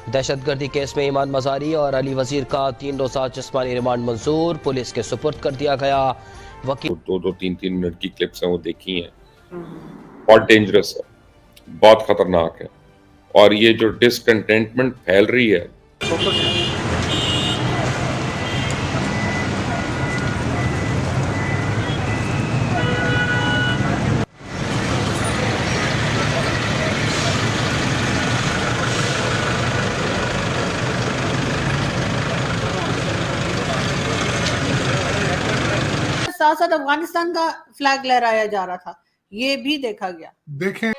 दहशतगर्दी केस में ईमान मजारी और अली वजीर का 3 रोज़ा जिस्मानी रिमांड मंजूर, पुलिस के सुपुर्द कर दिया गया। वकील दो दो तीन तीन मिनट की क्लिप्स हैं, वो देखी हैं। बहुत डेंजरस है, बहुत खतरनाक है। और ये जो डिसकंटेंटमेंट फैल रही है, साथ साथ अफगानिस्तान का फ्लैग लहराया जा रहा था, ये भी देखा गया। देखें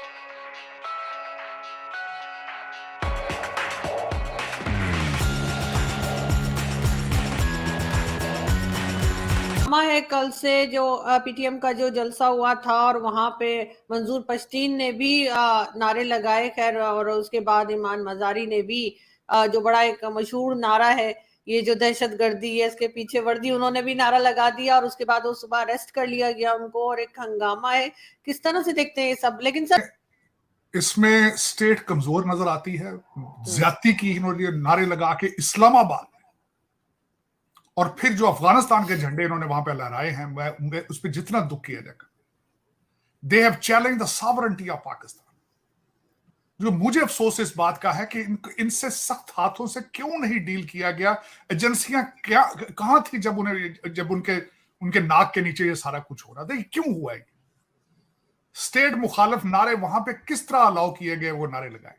है कल से जो पीटीएम का जो जलसा हुआ था और वहां पे मंजूर पश्तीन ने भी नारे लगाए, खैर, और उसके बाद ईमान मजारी ने भी जो बड़ा एक मशहूर नारा है, ये जो दहशतगर्दी है इसके पीछे वर्दी, उन्होंने भी नारा लगा दिया और उसके बाद वो सुबह अरेस्ट कर लिया गया उनको और एक हंगामा है। किस तरह से देखते हैं ये सब? लेकिन सर इसमें स्टेट कमजोर नजर आती है। ज्यादती की इन्होंने नारे लगा के इस्लामाबाद में, और फिर जो अफगानिस्तान के झंडे इन्होंने वहां पे लहराए हैं, मैं उस पर जितना दुख किया जाएगा। They have challenge the sovereignty of Pakistan. जो मुझे अफसोस इस बात का है कि इनसे सख्त हाथों से क्यों नहीं डील किया गया। एजेंसियां क्या कहां थी जब उनके नाक के नीचे ये सारा कुछ हो रहा था? क्यों हुआ है? स्टेट मुखालिफ नारे वहां पे किस तरह अलाउ किए गए, वो नारे लगाए।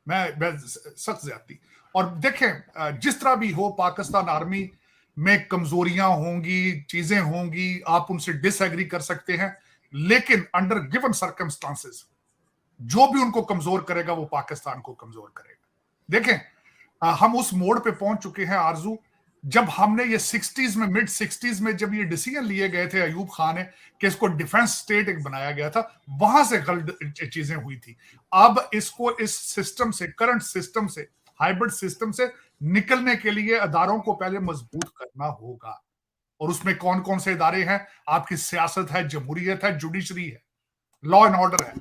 मैं सख्त ज्यादती। और देखें, जिस तरह भी हो, पाकिस्तान आर्मी में कमजोरियां होंगी, चीजें होंगी, आप उनसे डिसएग्री कर सकते हैं, लेकिन अंडर गिवन सर्कमस्टांसेस जो भी उनको कमजोर करेगा वो पाकिस्तान को कमजोर करेगा। देखें, हम उस मोड़ पे पहुंच चुके हैं आरजू, जब हमने ये 60s में, मिड 60s में जब ये डिसीजन लिए गए थे अयूब खान ने कि इसको डिफेंस स्टेट एक बनाया गया था, वहां से गलत चीजें हुई थी। अब इसको इस सिस्टम से, करंट सिस्टम से, हाइब्रिड सिस्टम से निकलने के लिए अदारों को पहले मजबूत करना होगा। और उसमें कौन कौन से इदारे हैं? आपकी सियासत है, जमहूरियत है, जुडिशरी है, लॉ एंड ऑर्डर है।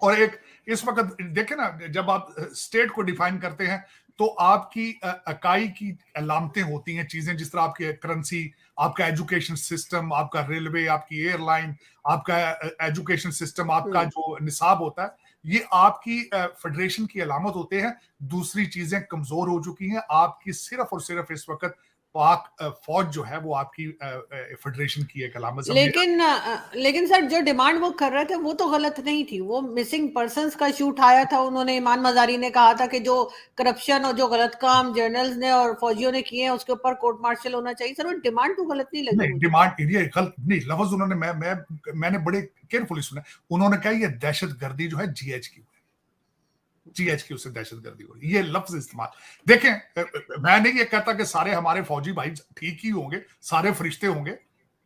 और एक इस वक्त देखें ना, जब आप स्टेट को डिफाइन करते हैं तो आपकी इकाई की अलामतें होती हैं, चीजें, जिस तरह आपकी करेंसी, आपका एजुकेशन सिस्टम, आपका रेलवे, आपकी एयरलाइन, आपका एजुकेशन सिस्टम, आपका जो निसाब होता है, ये आपकी फेडरेशन की अलामत होते हैं। दूसरी चीजें कमजोर हो चुकी हैं आपकी, सिर्फ और सिर्फ इस वक्त पाक फौज जो है वो आपकी फेडरेशन की एक अलामत। लेकिन सर, जो डिमांड वो कर रहे थे वो तो गलत नहीं थी। वो मिसिंग पर्संस का इशू उठाया था उन्होंने। ईमान मजारी ने कहा था कि जो करप्शन और जो गलत काम जनरल्स ने और फौजियों ने किए हैं उसके ऊपर कोर्ट मार्शल होना चाहिए। सर, वो डिमांड तो गलत नहीं लगी। नहीं, डिमांड ये गलत नहीं, लफ्ज उन्होंने मैंने बड़े केयरफुली सुना। उन्होंने कहा ये दहशतगर्दी जो है जीएचक्यू से दहशतगर्दी हो रही, ये लफ्ज इस्तेमाल। देखें, मैं नहीं ये कहता कि सारे हमारे फौजी भाई ठीक ही होंगे, सारे फरिश्ते होंगे,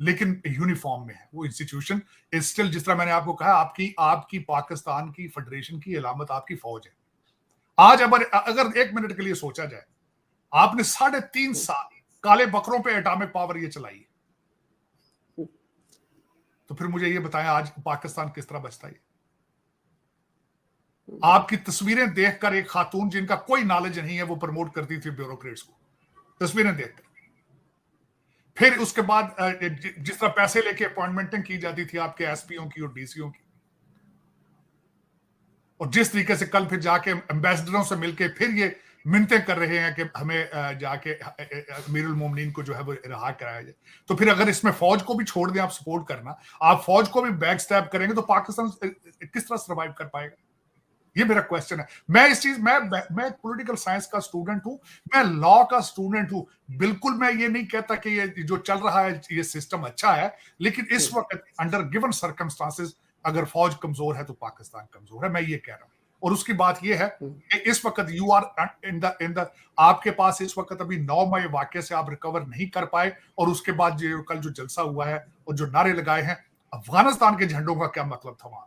लेकिन यूनिफॉर्म में है वो इंस्टीट्यूशन स्टिल, जिस तरह मैंने आपको कहा, आपकी पाकिस्तान की फेडरेशन की अलामत आपकी फौज है। आज अगर 1 मिनट के लिए सोचा जाए, आपने 3.5 साल काले बकरों पे एटॉमिक पावर ये चलाई है, तो फिर मुझे ये बताएं आज पाकिस्तान किस तरह बचता है? आपकी तस्वीरें देखकर एक खातून जिनका कोई नॉलेज नहीं है वो प्रमोट करती थी ब्यूरोक्रेट्स को, तस्वीरें देखकर। फिर उसके बाद जिस तरह पैसे लेके अपॉइंटमेंटें की जाती थी आपके एसपीओ की और डीसीओ की, और जिस तरीके से कल फिर जाके एम्बेसडरों से मिलके फिर ये मिन्नतें कर रहे हैं कि हमें जाके अमीरुल मोमिनीन को जो है वो रिहा कराया जाए। तो फिर अगर इसमें फौज को भी छोड़ दें आप सपोर्ट करना, आप फौज को भी बैक स्टैब करेंगे, तो पाकिस्तान किस तरह सर्वाइव कर पाएगा? ये मेरा क्वेश्चन है। मैं पॉलिटिकल साइंस का स्टूडेंट हूं, मैं लॉ का स्टूडेंट हूं। बिल्कुल मैं ये नहीं कहता कि ये जो चल रहा है ये सिस्टम अच्छा है, लेकिन इस वक्त अंडर गिवन सर्कमस्टांसेस अगर फौज कमजोर है तो पाकिस्तान कमजोर है, मैं ये कह रहा हूं। और उसकी बात ये है कि इस वक्त यू आर इन द आपके पास इस वक्त अभी 9 मई वाकये से आप रिकवर नहीं कर पाए, और उसके बाद जो कल जो जलसा हुआ है और जो नारे लगाए हैं, अफगानिस्तान के झंडों का क्या मतलब था वहां?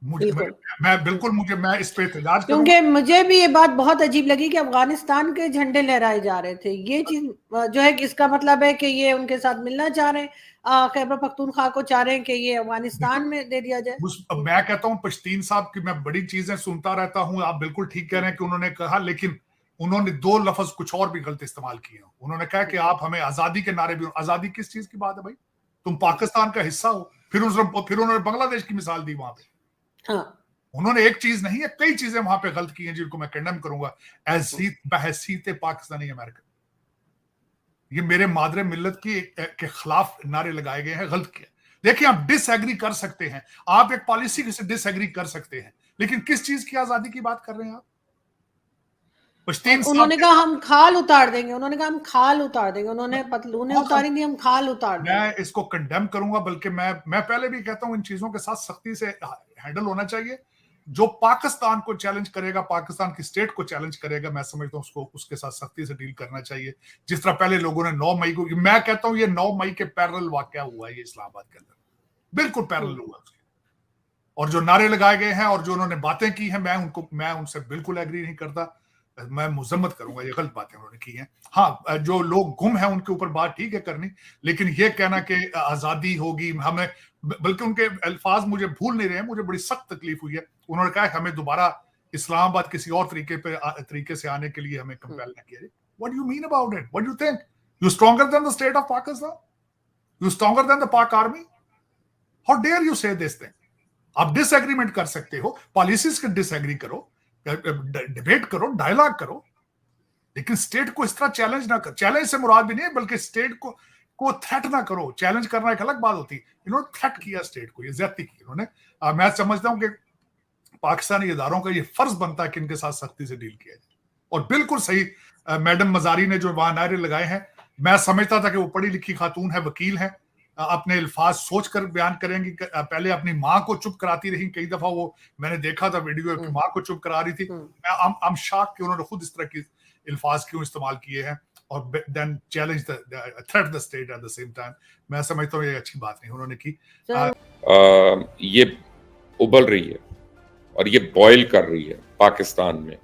मुझे बिल्कुल। मैं बिल्कुल मुझे मैं इस पे एहतजाज करूंगा। क्योंकि मुझे भी ये बात बहुत अजीब लगी कि अफगानिस्तान के झंडे लहराए जा रहे थे। ये चीज जो है कि इसका मतलब है कि ये उनके साथ मिलना चाह रहे हैं, खैबर पख्तूनख्वा को चाह रहे हैं कि ये अफगानिस्तान में दे दिया जाए। मैं कहता हूं पश्तीन साहब की मैं बड़ी चीजें सुनता रहता हूं, आप बिल्कुल ठीक कह रहे हैं कि उन्होंने कहा, लेकिन उन्होंने दो लफ्ज कुछ और भी गलत इस्तेमाल किए। उन्होंने कहा कि आप हमें आजादी के नारे भी, आजादी किस चीज की बात है भाई? तुम पाकिस्तान का हिस्सा हो। फिर उन्होंने बांग्लादेश की मिसाल दी वहां पे। हाँ। उन्होंने एक चीज नहीं है, कई चीजें वहां पे गलत की हैं जिनको मैं कंडेम करूंगा बहसीत पाकिस्तानी अमेरिकन। ये मेरे मादरे मिल्लत के खिलाफ नारे लगाए गए हैं, गलत किया। देखिए, आप डिसएग्री कर सकते हैं, आप एक पॉलिसी से डिसएग्री कर सकते हैं, लेकिन किस चीज की आजादी की बात कर रहे हैं आप? उन्होंने कहा हम खाल उतार देंगे, उन्होंने कहा हम खाल उतार देंगे, उन्होंने पतलूने उतारी नहीं, हम खाल उतार देंगे। मैं इसको कंडेम करूंगा, बल्कि मैं पहले भी कहता हूं इन चीजों के साथ सख्ती से हैंडल होना चाहिए। जो पाकिस्तान को चैलेंज करेगा, पाकिस्तान की स्टेट को चैलेंज करेगा, मैं समझता हूं उसको उसके साथ सख्ती से डील करना चाहिए। जिस तरह पहले लोगों ने 9 मई को, मैं कहता हूं ये 9 मई के पैरेलल वाकया हुआ है, ये इस्लामाबाद के अंदर बिल्कुल पैरेलल हुआ उसके। और जो नारे लगाए गए हैं और जो उन्होंने बातें की हैं, मैं उनसे बिल्कुल एग्री नहीं करता। मैं मुजम्मत करूंगा, ये गलत बातें उन्होंने की हैं। हाँ, जो लोग गुम हैं उनके ऊपर बात ठीक है करनी, लेकिन ये कहना कि आजादी होगी हमें, बल्कि उनके अल्फाज मुझे भूल नहीं रहे हैं, मुझे बड़ी सख्त तकलीफ हुई है। उन्होंने कहा कि हमें दोबारा इस्लामाबाद किसी और तरीके से आने के लिए हमें कंपेल न किया जाए। What you mean about it? What you think? You stronger than the state of Pakistan? You stronger than the पाक आर्मी? हाउ डेयर यू से दिस थिंग? आप डिसएग्रीमेंट कर सकते हो, पॉलिसीज के डिसएग्री करो, डिबेट करो, डायलॉग करो, लेकिन स्टेट को इस तरह चैलेंज ना कर। चैलेंज से मुराद भी नहीं है, बल्कि स्टेट को थ्रेट ना करो। चैलेंज करना एक अलग बात होती है, इन्होंने थ्रेट किया स्टेट को, ये ज्यादती की इन्होंने। मैं समझता हूं कि पाकिस्तानी इदारों का ये फर्ज बनता है कि इनके साथ सख्ती से डील किया जाए। और बिल्कुल सही, मैडम मजारी ने जो वहां नारे लगाए हैं, मैं समझता था कि वो पढ़ी लिखी खातून है, वकील है, अपने अल्फाज सोच कर बयान करेंगी। पहले अपनी माँ को चुप कराती रही, कई दफा वो मैंने देखा था वीडियो की माँ को चुप करा रही थी। I'm shocked कि उन्होंने खुद इस तरह की अल्फाज क्यों इस्तेमाल किए हैं और then challenge threat the state at the same time. मैं समझता हूँ ये अच्छी बात नहीं उन्होंने की। ये उबल रही है और ये बॉयल कर रही है पाकिस्तान में,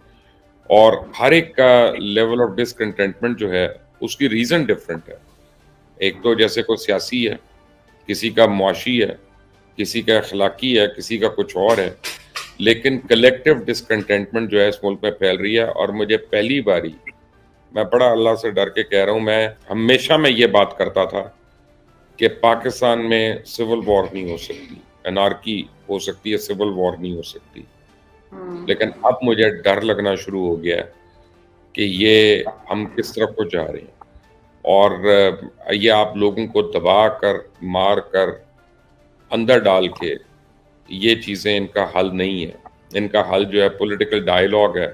और हर एक का लेवल ऑफ डिसकंटेंटमेंट जो है उसकी रीजन डिफरेंट है। एक तो जैसे कोई सियासी है, किसी का मुआशी है, किसी का अखलाकी है, किसी का कुछ और है, लेकिन कलेक्टिव डिसकंटेंटमेंट जो है इस मुल्क में फैल रही है। और मुझे पहली बारी, मैं बड़ा अल्लाह से डर के कह रहा हूँ, मैं हमेशा ये बात करता था कि पाकिस्तान में सिविल वॉर नहीं हो सकती, एनार्की हो सकती है, सिविल वॉर नहीं हो सकती। लेकिन अब मुझे डर लगना शुरू हो गया कि ये हम किस तरफ को जा रहे हैं, और ये आप लोगों को दबा कर, मार कर, अंदर डाल के, ये चीज़ें इनका हल नहीं है। इनका हल जो है पॉलिटिकल डायलॉग है,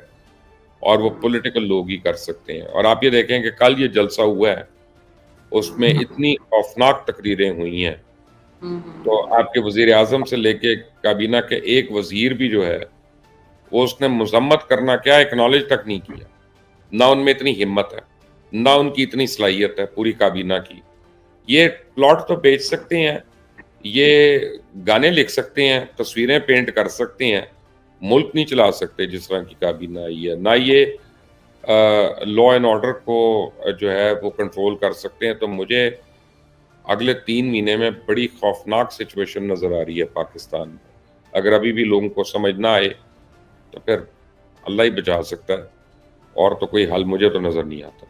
और वो पॉलिटिकल लोग ही कर सकते हैं। और आप ये देखें कि कल ये जलसा हुआ है, उसमें इतनी खौफनाक तकरीरें हुई हैं, तो आपके वजीर आजम से लेके काबीना के एक वजीर भी जो है वो उसने मजम्मत करना क्या, एक्नॉलेज तक नहीं किया। ना उनमें इतनी हिम्मत है, ना उनकी इतनी सलाहियत है पूरी काबीना की। ये प्लॉट तो बेच सकते हैं, ये गाने लिख सकते हैं, तस्वीरें पेंट कर सकते हैं, मुल्क नहीं चला सकते जिस तरह की काबीना आई है। ना ये लॉ एंड ऑर्डर को जो है वो कंट्रोल कर सकते हैं। तो मुझे अगले 3 महीने में बड़ी खौफनाक सिचुएशन नज़र आ रही है पाकिस्तान में। अगर अभी भी लोगों को समझ ना आए तो फिर अल्लाह ही बचा सकता है, और तो कोई हल मुझे तो नज़र नहीं आता।